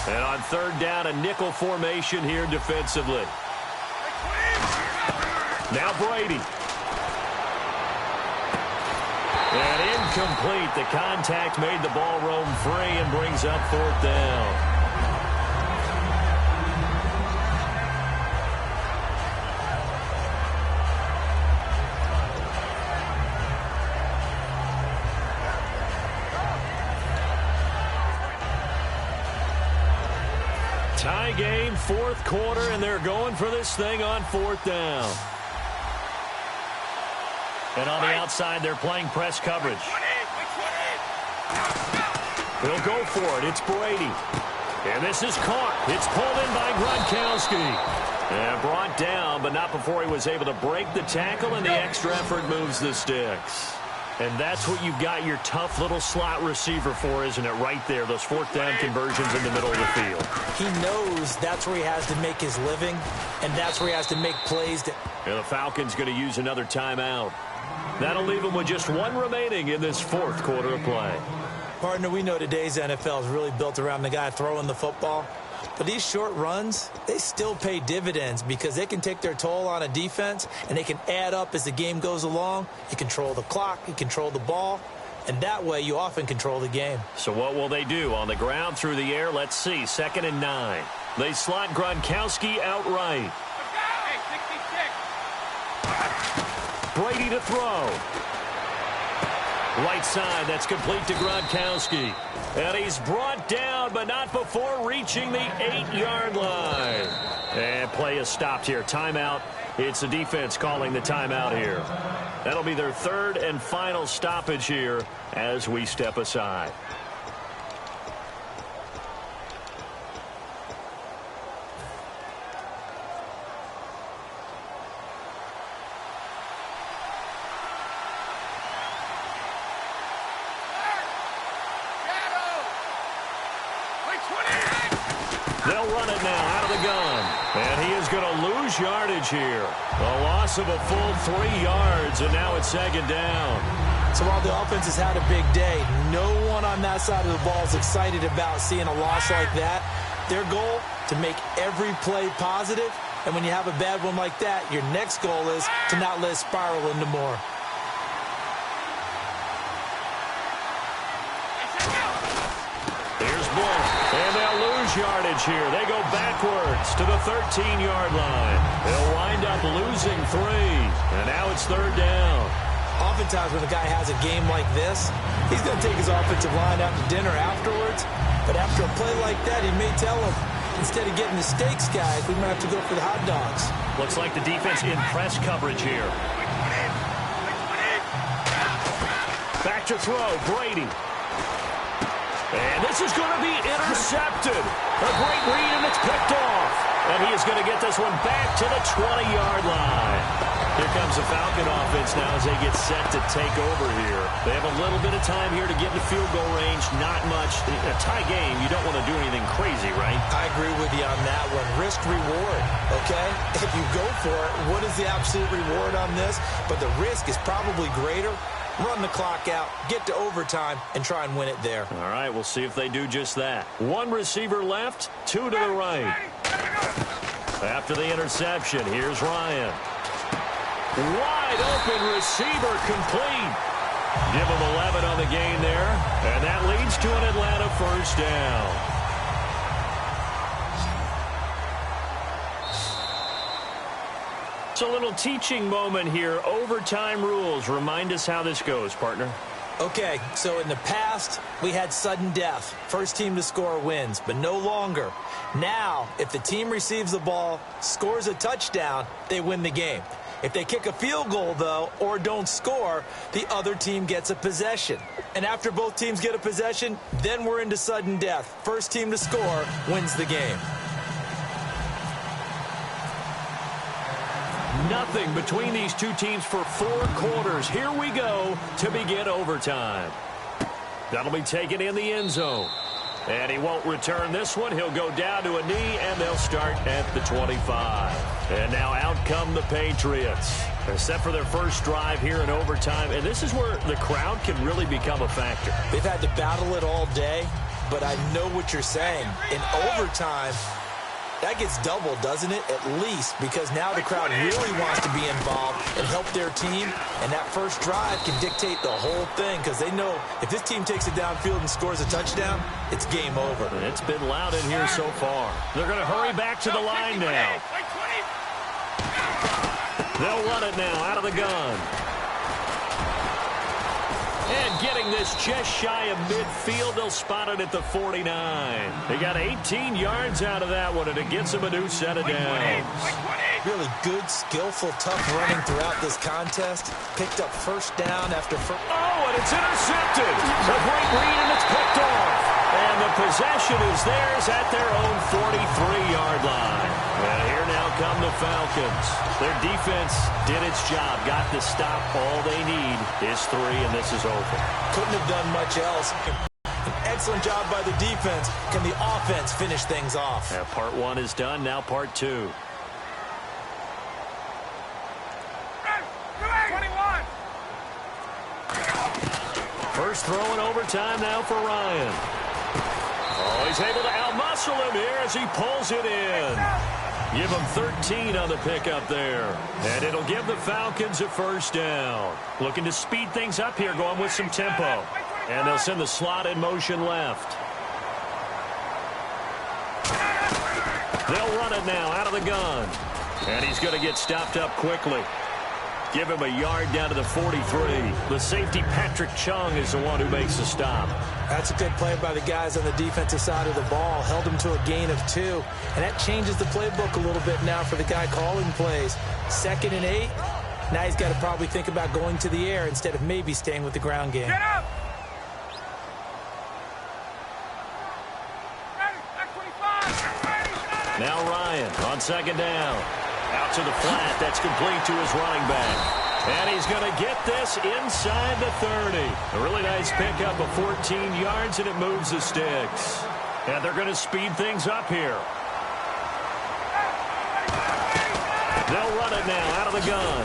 And on third down, a nickel formation here defensively. Now Brady. And incomplete. The contact made the ball roam free and brings up fourth down. Tie game, fourth quarter, and they're going for this thing on fourth down. And on the outside, they're playing press coverage. They'll go for it. It's Brady. And this is caught. It's pulled in by Gronkowski. And brought down, but not before he was able to break the tackle, and the extra effort moves the sticks. And that's what you've got your tough little slot receiver for, isn't it? Right there, those fourth down conversions in the middle of the field. He knows that's where he has to make his living, and that's where he has to make plays. And the Falcons going to use another timeout. That'll leave him with just 1 remaining in this fourth quarter of play. Partner, we know today's NFL is really built around the guy throwing the football. But these short runs, they still pay dividends because they can take their toll on a defense, and they can add up as the game goes along. You control the clock, you control the ball, and that way you often control the game. So what will they do? On the ground, through the air, let's see. 2nd and 9. They slot Gronkowski outright. Brady to throw. Right side, that's complete to Gronkowski. And he's brought down, but not before reaching the 8-yard line. And play is stopped here. Timeout. It's the defense calling the timeout here. That'll be their 3rd and final stoppage here as we step aside. They'll run it now out of the gun. And he is going to lose yardage here. A loss of a full 3 yards, and now it's 2nd down. So while the offense has had a big day, no one on that side of the ball is excited about seeing a loss like that. Their goal, to make every play positive. And when you have a bad one like that, your next goal is to not let it spiral into more. Here's Bull. And they'll lose yardage here. They go backwards to the 13-yard line. They'll wind up losing 3. And now it's 3rd down. Oftentimes when a guy has a game like this, he's going to take his offensive line out to dinner afterwards. But after a play like that, he may tell him, instead of getting the steaks, guys, we might have to go for the hot dogs. Looks like the defense in press coverage here. Back to throw, Brady. And this is going to be intercepted. A great read, and it's picked off. And he is going to get this one back to the 20-yard line. Here comes the Falcon offense now as they get set to take over here. They have a little bit of time here to get in the field goal range. Not much. A tie game, you don't want to do anything crazy, right? I agree with you on that one. Risk-reward, okay? If you go for it, what is the absolute reward on this? But the risk is probably greater. Run the clock out, get to overtime, and try and win it there. All right, we'll see if they do just that. One receiver left, two to the right. After the interception, here's Ryan. Wide open receiver complete. Give him 11 on the game there, and that leads to an Atlanta first down. It's a little teaching moment here. Overtime rules. Remind us how this goes, partner. Okay, so in the past, we had sudden death. First team to score wins, but no longer. Now, if the team receives the ball, scores a touchdown, they win the game. If they kick a field goal, though, or don't score, the other team gets a possession. And after both teams get a possession, then we're into sudden death. First team to score wins the game. Nothing between these two teams for 4 quarters. Here we go to begin overtime. That'll be taken in the end zone. And he won't return this one. He'll go down to a knee, and they'll start at the 25. And now out come the Patriots. They're set for their first drive here in overtime. And this is where the crowd can really become a factor. They've had to battle it all day, but I know what you're saying. In overtime, that gets doubled, doesn't it? At least, because now the crowd really wants to be involved and help their team, and that first drive can dictate the whole thing because they know if this team takes it downfield and scores a touchdown, it's game over. And it's been loud in here so far. They're going to hurry back to the line now. They'll run it now out of the gun. And getting this just shy of midfield, they'll spot it at the 49. They got 18 yards out of that one, and it gets them a new set of downs. Really good, skillful, tough running throughout this contest. Picked up first down after first. Oh, and it's intercepted. A great read, and it's picked off. And the possession is theirs at their own 43-yard line. And here now come the Falcons. Their defense did its job, got the stop. All they need is 3, and this is over. Couldn't have done much else. An excellent job by the defense. Can the offense finish things off? Yeah, part 1 is done, now part 2. First throw in overtime now for Ryan. Oh, he's able to outmuscle him here as he pulls it in. Give him 13 on the pickup there. And it'll give the Falcons a first down. Looking to speed things up here, going with some tempo. And they'll send the slot in motion left. They'll run it now out of the gun. And he's going to get stopped up quickly. Give him a yard down to the 43. The safety, Patrick Chung, is the one who makes the stop. That's a good play by the guys on the defensive side of the ball. Held him to a gain of 2. And that changes the playbook a little bit now for the guy calling plays. 2nd and 8. Now he's got to probably think about going to the air instead of maybe staying with the ground game. Get up! Now Ryan on 2nd down. Out to the flat. That's complete to his running back. And he's going to get this inside the 30. A really nice pickup of 14 yards, and it moves the sticks. And they're going to speed things up here. They'll run it now out of the gun.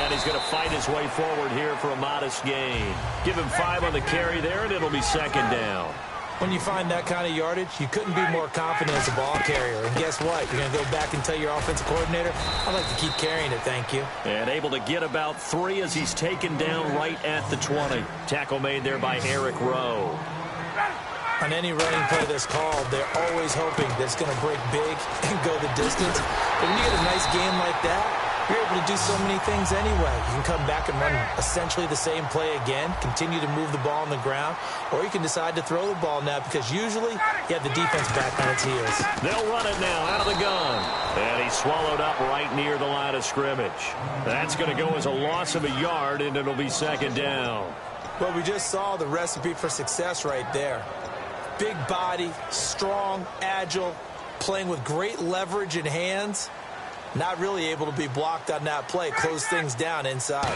And he's going to fight his way forward here for a modest gain. Give him 5 on the carry there, and it'll be 2nd down. When you find that kind of yardage, you couldn't be more confident as a ball carrier. And guess what? You're going to go back and tell your offensive coordinator, I'd like to keep carrying it, thank you. And able to get about 3 as he's taken down right at the 20. Tackle made there by Eric Rowe. On any running play that's called, they're always hoping that it's going to break big and go the distance. But when you get a nice game like that, you're able to do so many things anyway. You can come back and run essentially the same play again, continue to move the ball on the ground, or you can decide to throw the ball now because usually you have the defense back on its heels. They'll run it now out of the gun. And he's swallowed up right near the line of scrimmage. That's going to go as a loss of a yard, and it'll be second down. Well, we just saw the recipe for success right there. Big body, strong, agile, playing with great leverage in hands. Not really able to be blocked on that play. Close things down inside.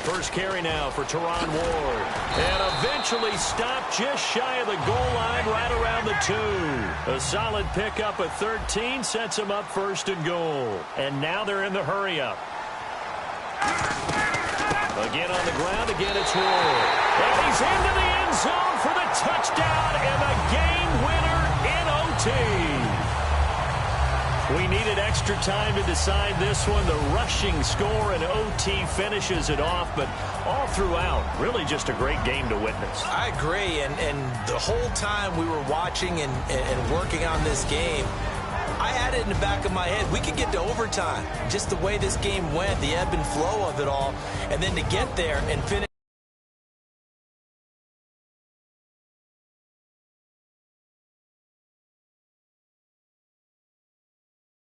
First carry now for Teron Ward. And eventually stopped just shy of the goal line right around the 2. A solid pickup at 13 sets him up first and goal. And now they're in the hurry-up. Again on the ground, again it's Ward. And he's into the end zone for the touchdown and the game winner in OT. We needed extra time to decide this one. The rushing score in OT finishes it off, but all throughout, really just a great game to witness. I agree, and the whole time we were watching and working on this game, I had it in the back of my head. We could get to overtime. Just the way this game went, the ebb and flow of it all, and then to get there and finish